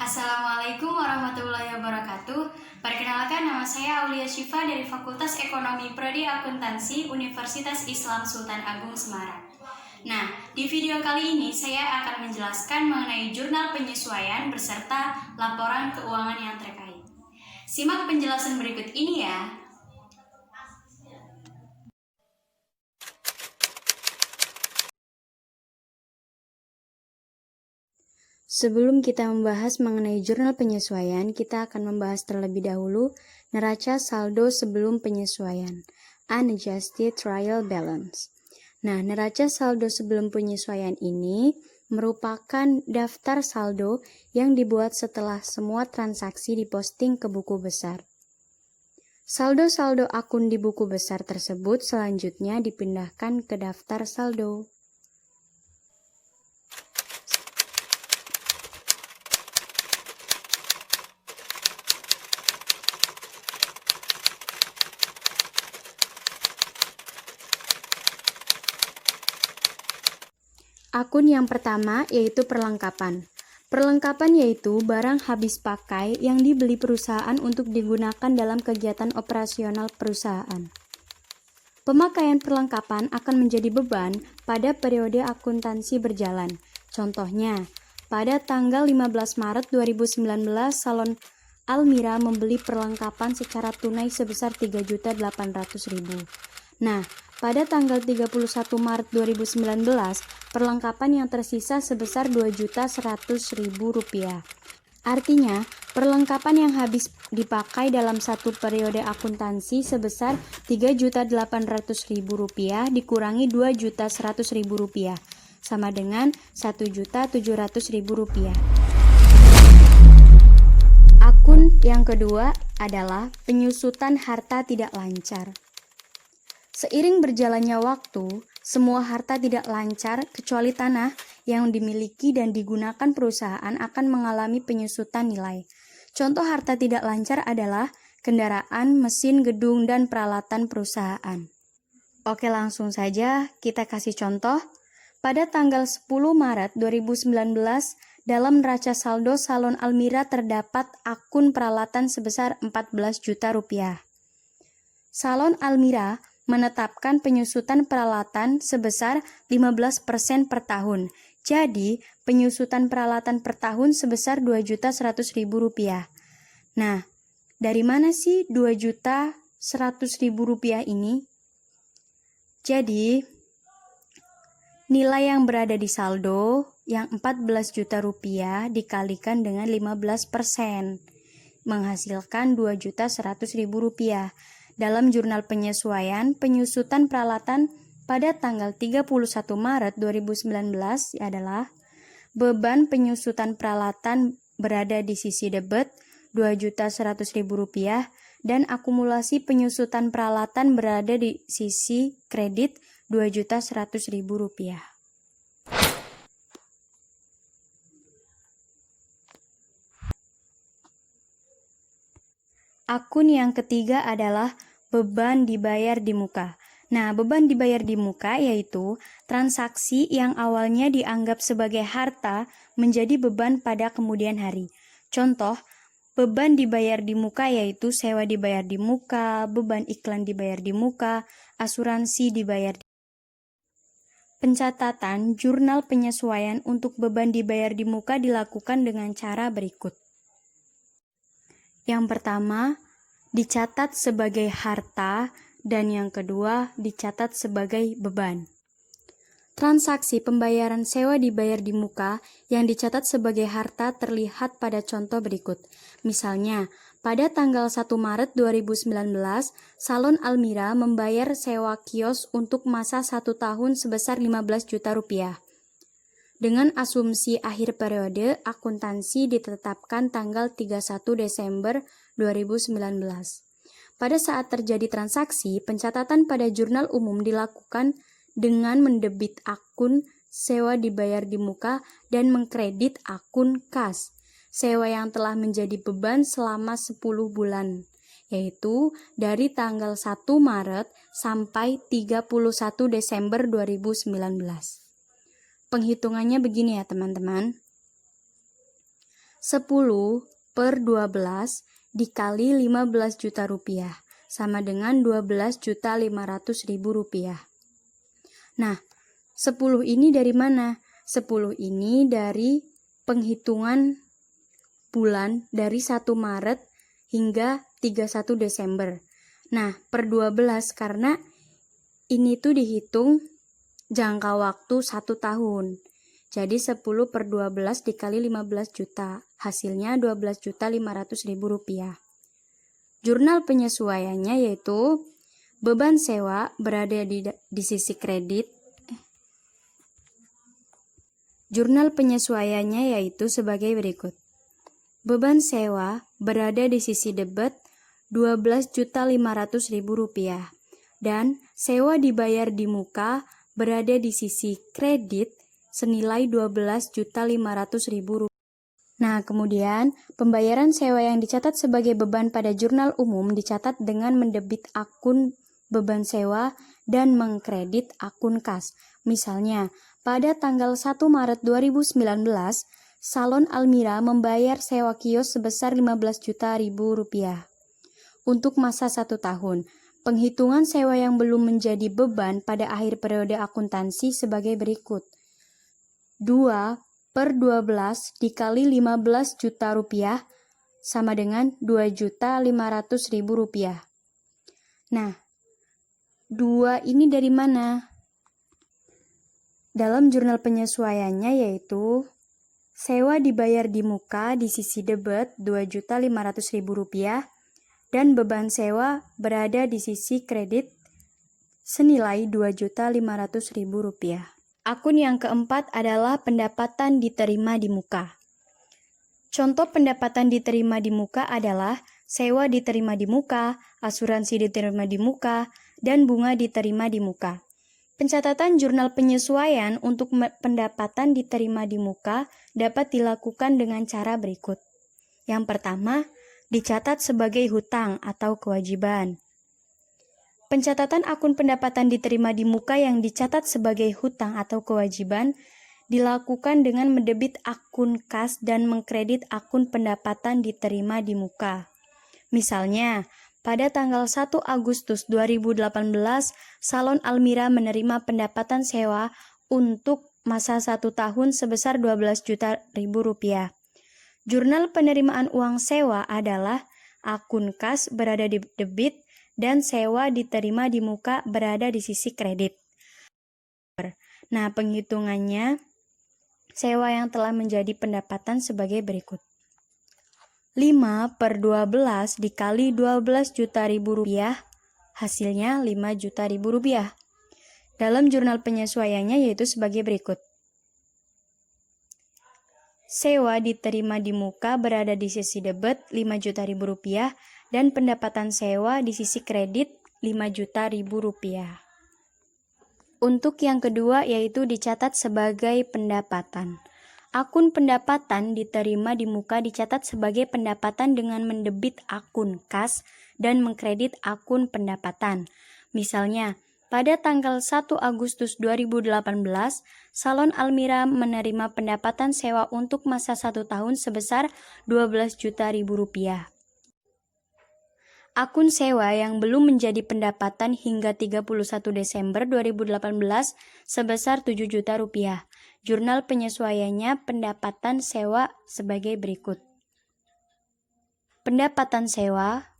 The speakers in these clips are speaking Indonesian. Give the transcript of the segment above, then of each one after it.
Assalamualaikum warahmatullahi wabarakatuh. Perkenalkan, nama saya Aulia Syifa dari Fakultas Ekonomi Prodi Akuntansi Universitas Islam Sultan Agung Semarang. Nah, di video kali ini saya akan menjelaskan mengenai jurnal penyesuaian beserta laporan keuangan yang terkait. Simak penjelasan berikut ini ya. Sebelum kita membahas mengenai jurnal penyesuaian, kita akan membahas terlebih dahulu neraca saldo sebelum penyesuaian, unadjusted trial balance. Nah, neraca saldo sebelum penyesuaian ini merupakan daftar saldo yang dibuat setelah semua transaksi diposting ke buku besar. Saldo-saldo akun di buku besar tersebut selanjutnya dipindahkan ke daftar saldo. Akun yang pertama yaitu perlengkapan. Perlengkapan yaitu barang habis pakai yang dibeli perusahaan untuk digunakan dalam kegiatan operasional perusahaan. Pemakaian perlengkapan akan menjadi beban pada periode akuntansi berjalan. Contohnya, pada tanggal 15 Maret 2019, Salon Almira membeli perlengkapan secara tunai sebesar 3.800.000. Nah, pada tanggal 31 Maret 2019, perlengkapan yang tersisa sebesar Rp2.100.000. Artinya, perlengkapan yang habis dipakai dalam satu periode akuntansi sebesar Rp3.800.000 dikurangi Rp2.100.000 sama dengan Rp1.700.000. Akun yang kedua adalah penyusutan harta tidak lancar. Seiring berjalannya waktu, semua harta tidak lancar kecuali tanah yang dimiliki dan digunakan perusahaan akan mengalami penyusutan nilai. Contoh harta tidak lancar adalah kendaraan, mesin, gedung, dan peralatan perusahaan. Oke, langsung saja kita kasih contoh. Pada tanggal 10 Maret 2019, dalam neraca saldo Salon Almira terdapat akun peralatan sebesar Rp14 juta. Salon Almira menetapkan penyusutan peralatan sebesar 15% per tahun. Jadi, penyusutan peralatan per tahun sebesar Rp2.100.000. Nah, dari mana sih Rp2.100.000 ini? Jadi, nilai yang berada di saldo yang Rp14 juta dikalikan dengan 15%, menghasilkan Rp2.100.000. Dalam jurnal penyesuaian, penyusutan peralatan pada tanggal 31 Maret 2019 adalah beban penyusutan peralatan berada di sisi debit Rp2.100.000 dan akumulasi penyusutan peralatan berada di sisi kredit Rp2.100.000. Akun yang ketiga adalah beban dibayar di muka. Nah, beban dibayar di muka yaitu transaksi yang awalnya dianggap sebagai harta menjadi beban pada kemudian hari. Contoh, beban dibayar di muka yaitu sewa dibayar di muka, beban iklan dibayar di muka, asuransi dibayar di muka. Pencatatan jurnal penyesuaian untuk beban dibayar di muka dilakukan dengan cara berikut. Yang pertama, dicatat sebagai harta, dan yang kedua, dicatat sebagai beban. Transaksi pembayaran sewa dibayar di muka yang dicatat sebagai harta terlihat pada contoh berikut. Misalnya, pada tanggal 1 Maret 2019, Salon Almira membayar sewa kios untuk masa 1 tahun sebesar Rp15 juta. Dengan asumsi akhir periode akuntansi ditetapkan tanggal 31 Desember 2019. Pada saat terjadi transaksi, pencatatan pada jurnal umum dilakukan dengan mendebit akun sewa dibayar di muka dan mengkredit akun kas sewa yang telah menjadi beban selama 10 bulan, yaitu dari tanggal 1 Maret sampai 31 Desember 2019. Penghitungannya begini ya teman-teman. 10 per 12 dikali 15 juta rupiah, sama dengan 12.500.000 rupiah. Nah, 10 ini dari mana? 10 ini dari penghitungan bulan dari 1 Maret hingga 31 Desember. Nah, per 12 karena ini tuh dihitung jangka waktu 1 tahun. Jadi 10 per 12 dikali 15 juta. Hasilnya 12.500.000 rupiah. Jurnal penyesuaiannya yaitu beban sewa berada di sisi kredit. Jurnal penyesuaiannya yaitu sebagai berikut. Beban sewa berada di sisi debit 12.500.000 rupiah dan sewa dibayar di muka berada di sisi kredit senilai 12.500.000 rupiah. Nah, kemudian pembayaran sewa yang dicatat sebagai beban pada jurnal umum dicatat dengan mendebit akun beban sewa dan mengkredit akun kas. Misalnya, pada tanggal 1 Maret 2019, Salon Almira membayar sewa kios sebesar 15 juta rupiah untuk masa 1 tahun. Penghitungan sewa yang belum menjadi beban pada akhir periode akuntansi sebagai berikut. 2 per 12 dikali 15 juta rupiah sama dengan 2.500.000 rupiah. Nah, 2 ini dari mana? Dalam jurnal penyesuaiannya yaitu sewa dibayar di muka di sisi debit 2.500.000 rupiah dan beban sewa berada di sisi kredit senilai 2.500.000 rupiah. Akun yang keempat adalah pendapatan diterima di muka. Contoh pendapatan diterima di muka adalah sewa diterima di muka, asuransi diterima di muka, dan bunga diterima di muka. Pencatatan jurnal penyesuaian untuk pendapatan diterima di muka dapat dilakukan dengan cara berikut. Yang pertama, dicatat sebagai hutang atau kewajiban. Pencatatan akun pendapatan diterima di muka yang dicatat sebagai hutang atau kewajiban dilakukan dengan mendebit akun kas dan mengkredit akun pendapatan diterima di muka. Misalnya, pada tanggal 1 Agustus 2018, Salon Almira menerima pendapatan sewa untuk masa 1 tahun sebesar 12 juta rupiah. Jurnal penerimaan uang sewa adalah akun kas berada di debit dan sewa diterima di muka berada di sisi kredit. Nah, penghitungannya sewa yang telah menjadi pendapatan sebagai berikut. 5 per 12 dikali 12 juta rupiah, hasilnya 5 juta rupiah. Dalam jurnal penyesuaiannya yaitu sebagai berikut. Sewa diterima di muka berada di sisi debit 5 juta rupiah dan pendapatan sewa di sisi kredit 5 juta rupiah. Untuk yang kedua yaitu dicatat sebagai pendapatan. Akun pendapatan diterima di muka dicatat sebagai pendapatan dengan mendebit akun kas dan mengkredit akun pendapatan. Misalnya, pada tanggal 1 Agustus 2018, Salon Almira menerima pendapatan sewa untuk masa 1 tahun sebesar 12 juta rupiah. Akun sewa yang belum menjadi pendapatan hingga 31 Desember 2018 sebesar 7 juta rupiah. Jurnal penyesuaiannya pendapatan sewa sebagai berikut. Pendapatan sewa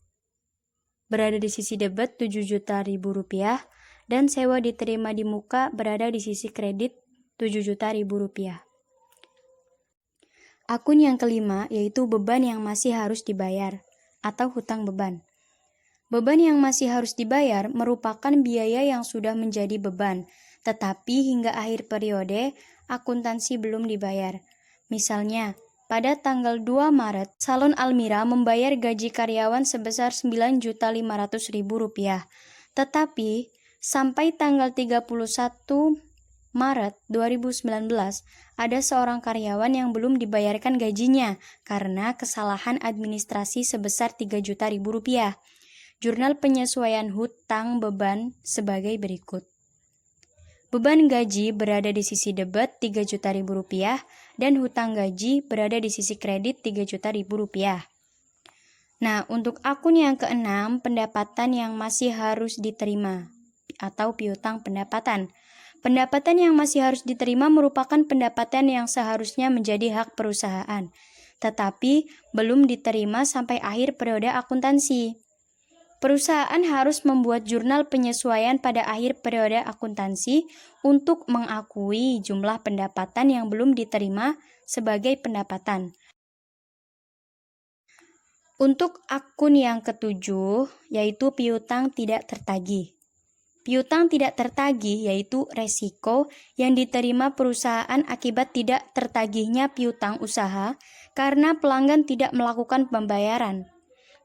berada di sisi debit 7 juta rupiah dan sewa diterima di muka berada di sisi kredit 7 juta rupiah. Akun yang kelima yaitu beban yang masih harus dibayar atau hutang beban. Beban yang masih harus dibayar merupakan biaya yang sudah menjadi beban, tetapi hingga akhir periode akuntansi belum dibayar. Misalnya, pada tanggal 2 Maret, Salon Almira membayar gaji karyawan sebesar 9.500.000 rupiah. Tetapi, sampai tanggal 31 Maret 2019, ada seorang karyawan yang belum dibayarkan gajinya karena kesalahan administrasi sebesar 3 juta rupiah. Jurnal penyesuaian hutang beban sebagai berikut. Beban gaji berada di sisi debit Rp3.000.000 dan hutang gaji berada di sisi kredit Rp3.000.000. Nah, untuk akun yang keenam, pendapatan yang masih harus diterima atau piutang pendapatan. Pendapatan yang masih harus diterima merupakan pendapatan yang seharusnya menjadi hak perusahaan, tetapi belum diterima sampai akhir periode akuntansi. Perusahaan harus membuat jurnal penyesuaian pada akhir periode akuntansi untuk mengakui jumlah pendapatan yang belum diterima sebagai pendapatan. Untuk akun yang ketujuh, yaitu piutang tidak tertagih. Piutang tidak tertagih yaitu resiko yang diterima perusahaan akibat tidak tertagihnya piutang usaha karena pelanggan tidak melakukan pembayaran.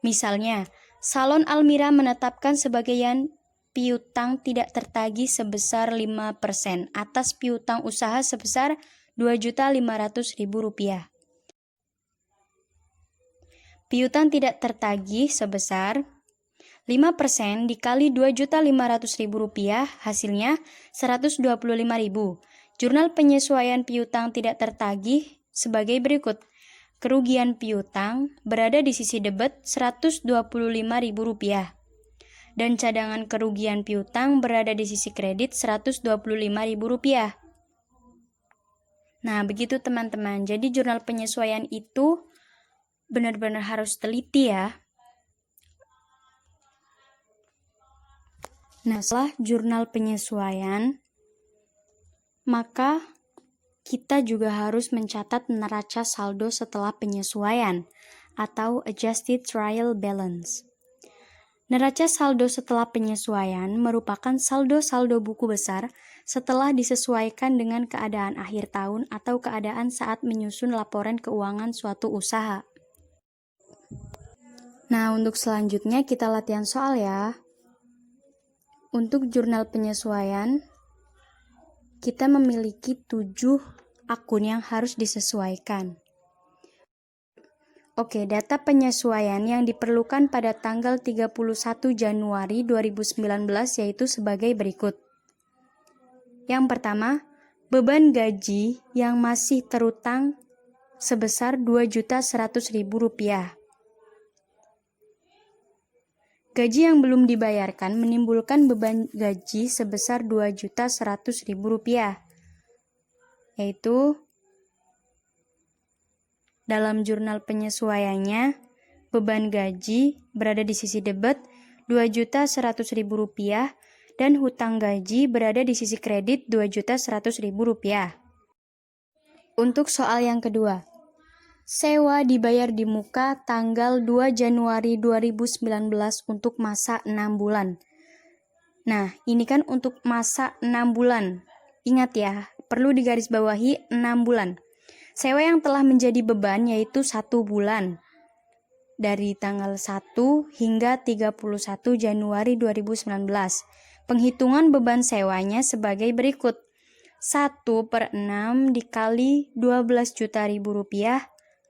Misalnya, Salon Almira menetapkan sebagian piutang tidak tertagih sebesar 5% atas piutang usaha sebesar Rp2.500.000. Piutang tidak tertagih sebesar 5% dikali Rp2.500.000 hasilnya Rp125.000. Jurnal penyesuaian piutang tidak tertagih sebagai berikut. Kerugian piutang berada di sisi debit Rp125.000 dan cadangan kerugian piutang berada di sisi kredit Rp125.000. Nah, begitu teman-teman. Jadi jurnal penyesuaian itu benar-benar harus teliti ya. Nah, setelah jurnal penyesuaian, maka kita juga harus mencatat neraca saldo setelah penyesuaian atau adjusted trial balance. Neraca saldo setelah penyesuaian merupakan saldo-saldo buku besar setelah disesuaikan dengan keadaan akhir tahun atau keadaan saat menyusun laporan keuangan suatu usaha. Nah, untuk selanjutnya kita latihan soal ya. Untuk jurnal penyesuaian, kita memiliki 7 akun yang harus disesuaikan. Oke, data penyesuaian yang diperlukan pada tanggal 31 Januari 2019 yaitu sebagai berikut. Yang pertama, beban gaji yang masih terutang sebesar Rp2.100.000. Gaji yang belum dibayarkan menimbulkan beban gaji sebesar Rp2.100.000, yaitu dalam jurnal penyesuaiannya, beban gaji berada di sisi debit Rp2.100.000 dan hutang gaji berada di sisi kredit Rp2.100.000. Untuk soal yang kedua, sewa dibayar di muka tanggal 2 Januari 2019 untuk masa 6 bulan. Nah, ini kan untuk masa 6 bulan. Ingat ya, perlu digarisbawahi 6 bulan. Sewa yang telah menjadi beban yaitu 1 bulan. Dari tanggal 1 hingga 31 Januari 2019. Penghitungan beban sewanya sebagai berikut. 1/6 dikali Rp12 juta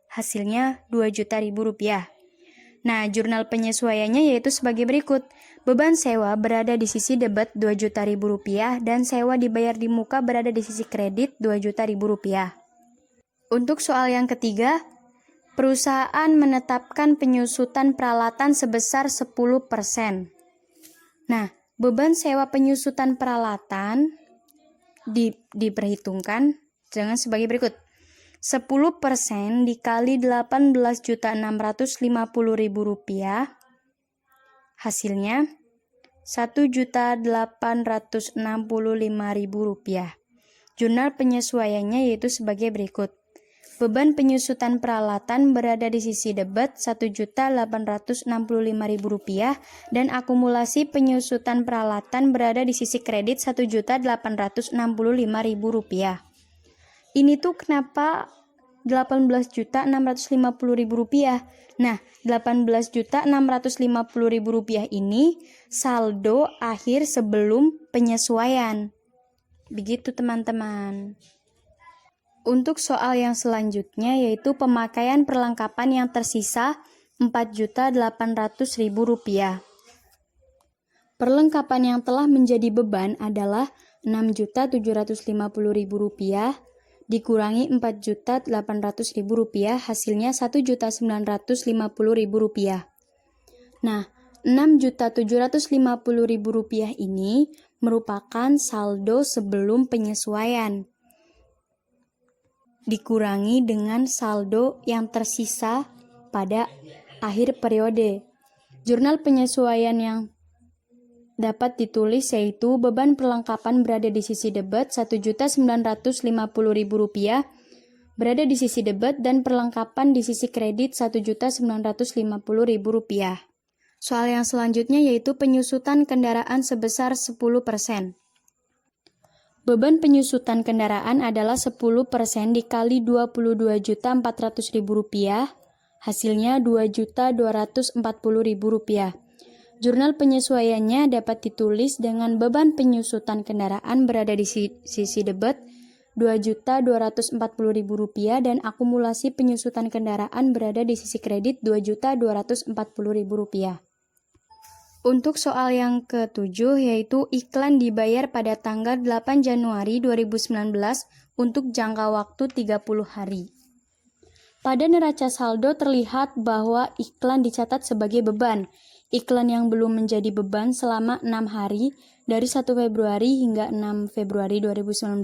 hasilnya Rp2.000.000. Nah, jurnal penyesuaiannya yaitu sebagai berikut. Beban sewa berada di sisi debit Rp2.000.000 dan sewa dibayar di muka berada di sisi kredit Rp2.000.000. Untuk soal yang ketiga, perusahaan menetapkan penyusutan peralatan sebesar 10%. Nah, beban sewa penyusutan peralatan diperhitungkan dengan sebagai berikut. 10% dikali Rp18.650.000 hasilnya Rp1.865.000. Jurnal penyesuaiannya yaitu sebagai berikut. Beban penyusutan peralatan berada di sisi debit Rp1.865.000 dan akumulasi penyusutan peralatan berada di sisi kredit Rp1.865.000. Ini tuh kenapa Rp18.650.000? Nah, Rp18.650.000 ini saldo akhir sebelum penyesuaian. Begitu teman-teman. Untuk soal yang selanjutnya yaitu pemakaian perlengkapan yang tersisa Rp4.800.000. Perlengkapan yang telah menjadi beban adalah Rp6.750.000 dikurangi Rp4.800.000 hasilnya Rp1.950.000. Nah, Rp6.750.000 ini merupakan saldo sebelum penyesuaian dikurangi dengan saldo yang tersisa pada akhir periode. Jurnal penyesuaian yang dapat ditulis yaitu beban perlengkapan berada di sisi debit Rp1.950.000 berada di sisi debit dan perlengkapan di sisi kredit Rp1.950.000. Soal yang selanjutnya yaitu penyusutan kendaraan sebesar 10%. Beban penyusutan kendaraan adalah 10% dikali Rp22.400.000, hasilnya Rp2.240.000. Jurnal penyesuaiannya dapat ditulis dengan beban penyusutan kendaraan berada di sisi debit Rp2.240.000 dan akumulasi penyusutan kendaraan berada di sisi kredit Rp2.240.000. Untuk soal yang ke-7 yaitu iklan dibayar pada tanggal 8 Januari 2019 untuk jangka waktu 30 hari. Pada neraca saldo terlihat bahwa iklan dicatat sebagai beban. Iklan yang belum menjadi beban selama 6 hari dari 1 Februari hingga 6 Februari 2019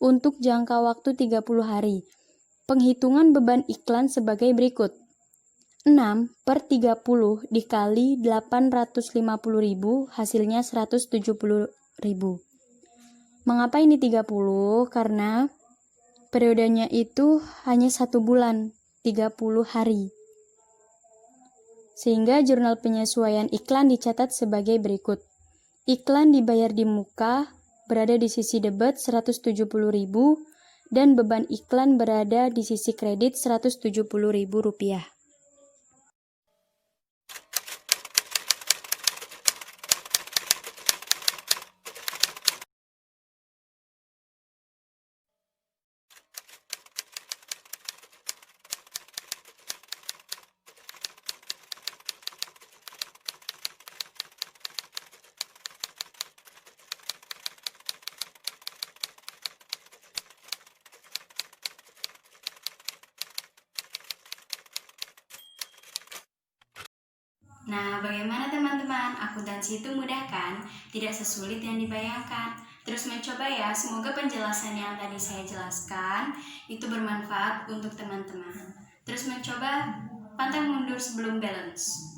untuk jangka waktu 30 hari. Penghitungan beban iklan sebagai berikut. 6/30 dikali 850.000 hasilnya 170.000. Mengapa ini 30? Karena periodenya itu hanya 1 bulan, 30 hari. Sehingga jurnal penyesuaian iklan dicatat sebagai berikut. Iklan dibayar di muka berada di sisi debit 170.000 dan beban iklan berada di sisi kredit Rp170.000. Nah, bagaimana teman-teman? Akuntansi itu mudah kan? Tidak sesulit yang dibayangkan. Terus mencoba ya, semoga penjelasan yang tadi saya jelaskan itu bermanfaat untuk teman-teman. Terus mencoba pantang mundur sebelum balance.